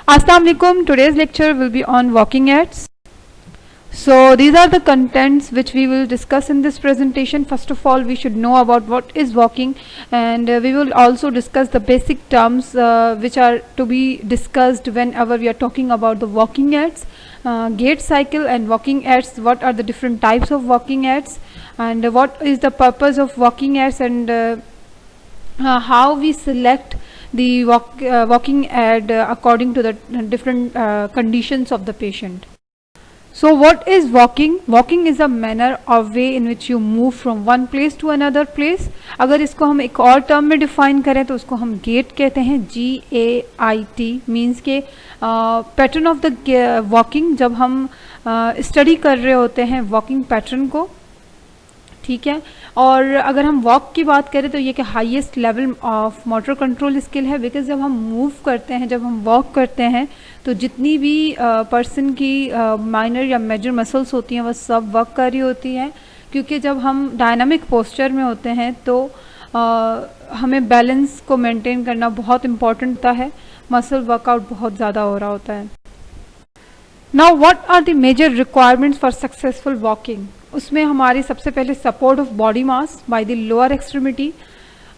Assalamu alaikum. Today's lecture will be on walking aids. So these are the contents which we will discuss in this presentation. First of all, we should know about what is walking, and we will also discuss the basic terms which are to be discussed whenever we are talking about the walking aids, gait cycle and walking aids. What are the different types of walking aids, and what is the purpose of walking aids, and how we select the walking aid according to the different conditions of the patient. So what is walking? Walking is a manner or way in which you move from one place to another place. अगर इसको हम एक और term में define करें तो उसको हम गेट कहते हैं, GAIT मीन्स के पैटर्न ऑफ द वॉकिंग. जब हम स्टडी कर रहे होते हैं वॉकिंग पैटर्न को, ठीक है. और अगर हम वॉक की बात करें तो ये कि highest level of motor control skill है, बिकॉज जब हम मूव करते हैं, जब हम वॉक करते हैं तो जितनी भी पर्सन की माइनर या मेजर मसल्स होती हैं वह सब वर्क कर रही होती हैं, क्योंकि जब हम डायनामिक पोस्चर में होते हैं तो हमें बैलेंस को मेंटेन करना बहुत इम्पॉर्टेंट होता है. मसल वर्कआउट बहुत ज़्यादा हो रहा होता है. Now what are the major requirements for successful walking? उसमें हमारी सबसे पहले support of body mass by the lower extremity.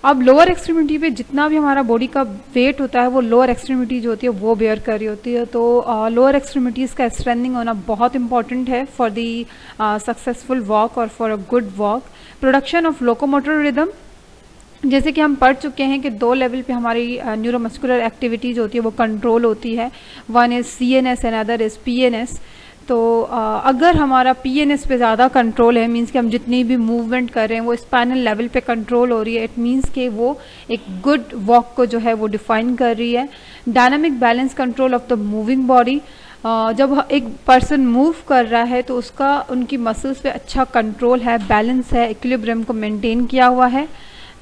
अब लोअर एक्सट्रीमिटी पे जितना भी हमारा बॉडी का वेट होता है वो लोअर एक्सट्रीमिटी जो होती है वो बेयर कर रही होती है. तो लोअर एक्सट्रीमिटीज़ का स्ट्रेंथनिंग होना बहुत इंपॉर्टेंट है फॉर दी सक्सेसफुल वॉक और for a good walk. Production of locomotor rhythm, जैसे कि हम पढ़ चुके हैं कि दो लेवल पे हमारी न्यूरोमस्कुलर एक्टिविटीज़ होती है वो कंट्रोल होती है. One is CNS and other is PNS. तो अगर हमारा PNS पे ज़्यादा कंट्रोल है, मींस कि हम जितनी भी मूवमेंट कर रहे हैं वो स्पाइनल लेवल पे कंट्रोल हो रही है, इट मींस कि वो एक गुड वॉक को जो है वो डिफाइन कर रही है. Dynamic balance control of the moving body, जब एक पर्सन मूव कर रहा है तो उसका उनकी मसल्स पे अच्छा कंट्रोल है, बैलेंस है, इक्विलिब्रियम को मेंटेन किया हुआ है.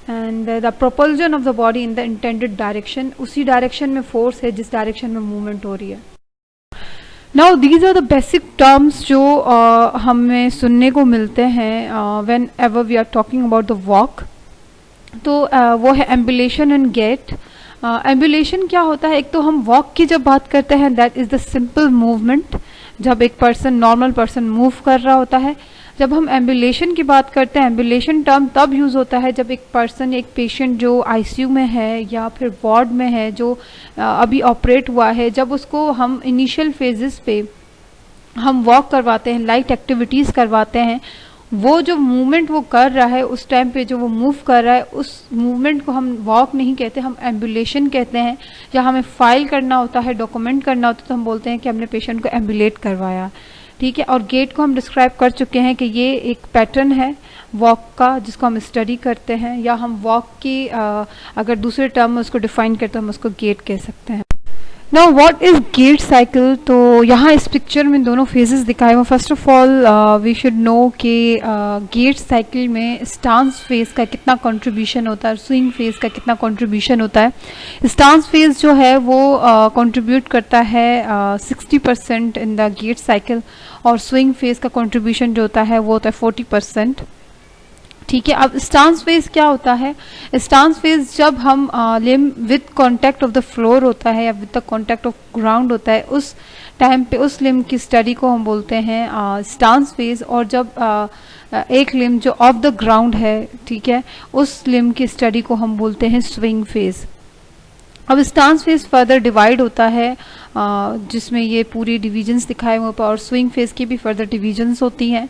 And the propulsion of the body in the intended direction, उसी डायरेक्शन में फोर्स है जिस डायरेक्शन में मूवमेंट हो रही है. Now these are the basic terms जो हमें सुनने को मिलते हैं whenever we are talking about the walk. तो वो है एम्बुलेशन एंड गेट. एम्बुलेशन क्या होता है? एक तो हम वॉक की जब बात करते हैं that is the simple movement, जब एक पर्सन नॉर्मल पर्सन मूव कर रहा होता है. जब हम एम्बुलेशन की बात करते हैं, एम्बुलेशन टर्म तब यूज़ होता है जब एक पर्सन, एक पेशेंट जो ICU में है या फिर वार्ड में है, जो अभी ऑपरेट हुआ है, जब उसको हम इनिशियल फेजेस पे हम वॉक करवाते हैं, लाइट एक्टिविटीज़ करवाते हैं, वो जो मूवमेंट वो कर रहा है उस टाइम पे जो वो मूव कर रहा है उस मूवमेंट को हम वॉक नहीं कहते, हम एम्बुलेशन कहते हैं. या हमें फाइल करना होता है, डॉक्यूमेंट करना होता है तो हम बोलते हैं कि हमने पेशेंट को एम्बुलेट करवाया, ठीक है. और गेट को हम डिस्क्राइब कर चुके हैं कि ये एक पैटर्न है वॉक का जिसको हम स्टडी करते हैं, या हम वॉक की अगर दूसरे टर्म में उसको डिफाइन करते हैं हम उसको गेट कह सकते हैं. Now what is gait cycle? तो यहाँ इस पिक्चर में दोनों फेजेस दिखाए हुए. First of all we should know कि गेट साइकिल में स्टांस फेज का कितना कंट्रीब्यूशन होता है, स्विंग फेज का कितना कंट्रीब्यूशन होता है. स्टांस फेज जो है वो कंट्रीब्यूट करता है 60% इन द गेट साइकिल, और स्विंग फेज का कंट्रीब्यूशन जो होता है वो होता है 40%, ठीक है. अब स्टांस फेज क्या होता है? स्टांस फेज जब हम limb with contact of the floor होता है या with the contact of ground होता है, उस टाइम पे उस लिम की स्टडी को हम बोलते हैं स्टांस फेज. और जब एक लिम जो ऑफ द ग्राउंड है, ठीक है, उस लिम की स्टडी को हम बोलते हैं स्विंग फेज. अब स्टांस फेज फर्दर डिवाइड होता है जिसमें ये पूरी डिविजन्स दिखाए हुए और स्विंग फेज की भी फर्दर डिविजन्स होती हैं.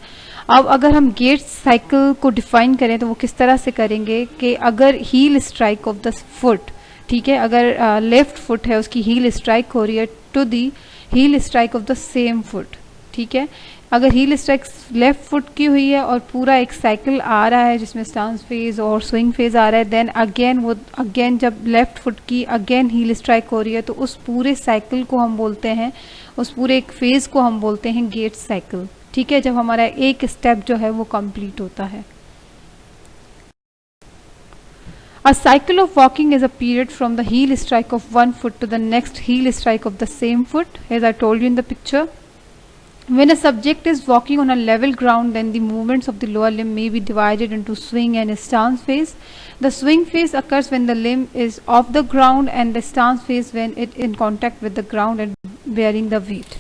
अब अगर हम गेट साइकिल को डिफाइन करें तो वो किस तरह से करेंगे कि अगर heal strike of the foot, ठीक है, अगर लेफ्ट फुट है उसकी हील स्ट्राइक हो रही है to the heel strike of the same foot, ठीक है. अगर हील स्ट्राइक लेफ्ट फुट की हुई है और पूरा एक साइकिल आ रहा है जिसमें स्टांस फेज और स्विंग फेज आ रहा है, देन अगेन जब लेफ्ट फुट की अगेन हील स्ट्राइक हो रही है तो उस पूरे साइकिल को हम बोलते हैं, उस पूरे एक फेज को हम बोलते हैं गेट साइकिल, ठीक है, जब हमारा एक स्टेप जो है वो कंप्लीट होता है. A cycle of walking is a period from the heel strike of one foot to the next heel strike of the same foot, as I told you in the picture. When a subject is walking on a level ground, then the movements of the lower limb may be divided into swing and stance phase. The swing phase occurs when the limb is off the ground, and the stance phase when it in contact with the ground and bearing the weight.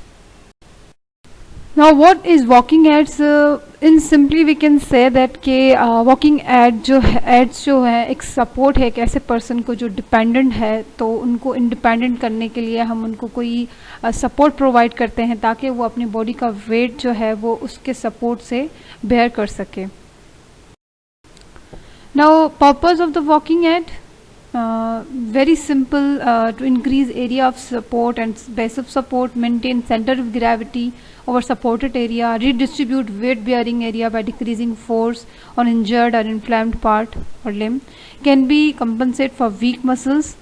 Now what is walking aids? In simply we can say that कि walking aid जो है aids जो है एक support है एक ऐसे person को जो dependent है, तो उनको independent करने के लिए हम उनको कोई support provide करते हैं ताकि वो अपनी body का weight जो है वो उसके support से bear कर सके. Now purpose of the walking aid, very simple, to increase area of support and base of support, maintain center of gravity over supported area, redistribute weight bearing area by decreasing force on injured or inflamed part or limb, can be compensate for weak muscles.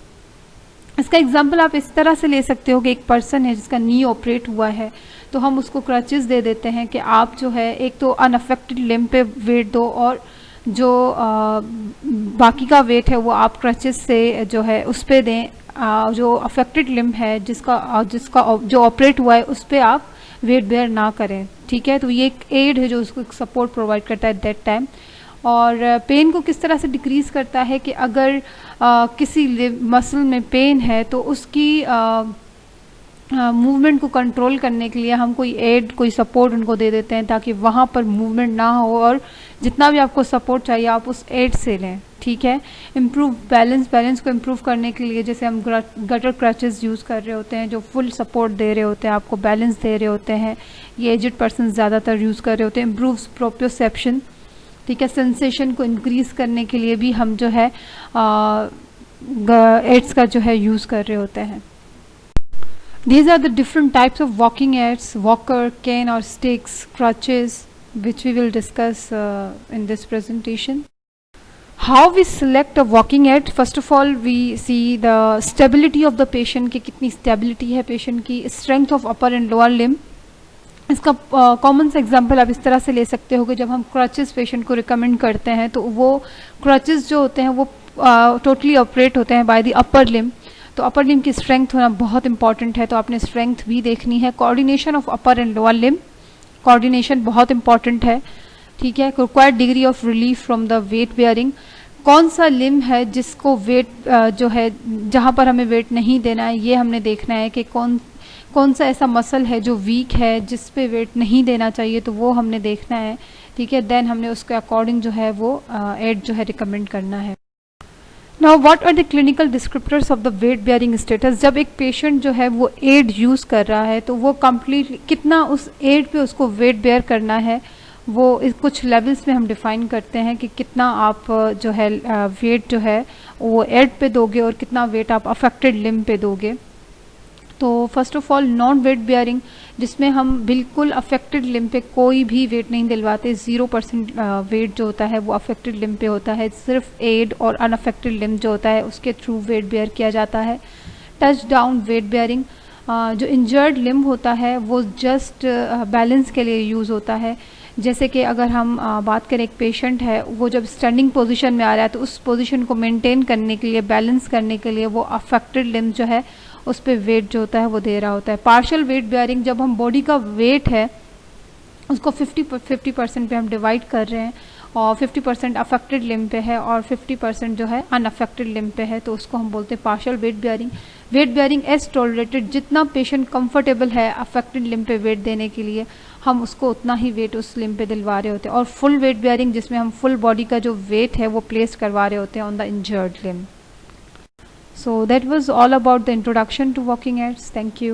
इसका example आप इस तरह से ले सकते हो कि एक पर्सन है जिसका नी ऑपरेट हुआ है, तो हम उसको क्रचेस दे देते हैं कि आप जो है एक तो अनअफेक्टेड लिम्ब पे वेट दो और जो बाकी का वेट है वो आप क्रचेस से जो है उस पे दें. जो अफेक्टेड लिम्ब है जिसका जो ऑपरेट हुआ है उस पे आप वेट बेयर ना करें. ठीक है, तो ये एक एड है जो उसको एक सपोर्ट प्रोवाइड करता है दैट टाइम. और पेन को किस तरह से डिक्रीज़ करता है कि अगर किसी मसल में पेन है तो उसकी मूवमेंट को कंट्रोल करने के लिए हम कोई एड कोई सपोर्ट उनको दे देते हैं ताकि वहाँ पर मूवमेंट ना हो, और जितना भी आपको सपोर्ट चाहिए आप उस एड से लें. ठीक है, इम्प्रूव बैलेंस को इम्प्रूव करने के लिए जैसे हम गटर क्रचेस यूज़ कर रहे होते हैं जो फुल सपोर्ट दे रहे होते हैं, आपको बैलेंस दे रहे होते हैं, ये एजड पर्सन ज़्यादातर यूज़ कर रहे होते हैं. Improve proprioception. ठीक है, सेंसेशन को इंक्रीज़ करने के लिए भी हम जो है एड्स का जो है यूज़ कर रहे होते हैं. These are the different types of walking aids: walker, cane or sticks, crutches, which we will discuss in this presentation. How we select a walking aid? First of all, we see the stability of the patient कि कितनी stability है patient की, strength of upper and lower limb. इसका common सा example आप इस तरह से ले सकते हो कि जब हम क्रचेस पेशेंट को रिकमेंड करते हैं तो वो क्रचेस जो होते हैं वो टोटली ऑपरेट होते हैं बाय द अपर लिम्ब. तो अपर लिम्ब की स्ट्रेंथ होना बहुत इंपॉर्टेंट है, तो आपने स्ट्रेंथ भी देखनी है. Coordination of upper and lower limb, coordination बहुत इंपॉर्टेंट है. ठीक है, required degree of relief from the weight bearing. कौन सा लिम्ब है जिसको वेट जो है जहाँ पर हमें वेट नहीं देना है, ये हमने देखना है कि कौन सा ऐसा मसल है जो वीक है जिस पे वेट नहीं देना चाहिए, तो वो हमने देखना है. ठीक है, देन हमने उसके अकॉर्डिंग जो है वो एड जो है रिकमेंड करना है. Now what are the clinical descriptors of the weight bearing status. जब एक पेशेंट जो है वो एड यूज़ कर रहा है तो वो कम्प्लीटली कितना उस एड पे उसको वेट बेयर करना है वो कुछ लेवल्स में हम डिफाइन करते हैं कि कितना आप जो है वेट जो है वो एड पे दोगे और कितना वेट आप अफेक्टेड लिम्ब पे दोगे. तो first of all non weight bearing, जिसमें हम बिल्कुल अफेक्टेड लिम्ब पे कोई भी वेट नहीं दिलवाते, 0% वेट जो होता है वो अफेक्टेड लिम्ब पे होता है. सिर्फ एड और अनअफेक्टेड लिम्ब जो होता है उसके थ्रू वेट बेयर किया जाता है. टच डाउन वेट बेयरिंग, जो इंजर्ड लिम्ब होता है वो जस्ट बैलेंस के लिए यूज़ होता है. जैसे कि अगर हम बात करें, एक पेशेंट है वो जब स्टैंडिंग पोजीशन में आ रहा है तो उस पोजीशन को मेंटेन करने के लिए, बैलेंस करने के लिए वो अफेक्टेड लिम्ब जो है उस पर वेट जो होता है वो दे रहा होता है. पार्शियल वेट बेयरिंग, जब हम बॉडी का वेट है उसको 50% पे हम डिवाइड कर रहे हैं और 50% अफेक्टेड लिम्ब पे है और 50% जो है अनअफेक्टेड लिम्ब पे है, तो उसको हम बोलते हैं partial weight bearing. Weight bearing as tolerated, जितना पेशेंट कंफर्टेबल है अफेक्टेड लिम्ब पे वेट देने के लिए हम उसको उतना ही वेट उस लिम्ब पे दिलवा रहे होते हैं. और फुल वेट बेयरिंग, जिसमें हम फुल बॉडी का जो वेट है वो प्लेस करवा रहे होते हैं on the injured limb. So that was all about the introduction to walking aids. Thank you.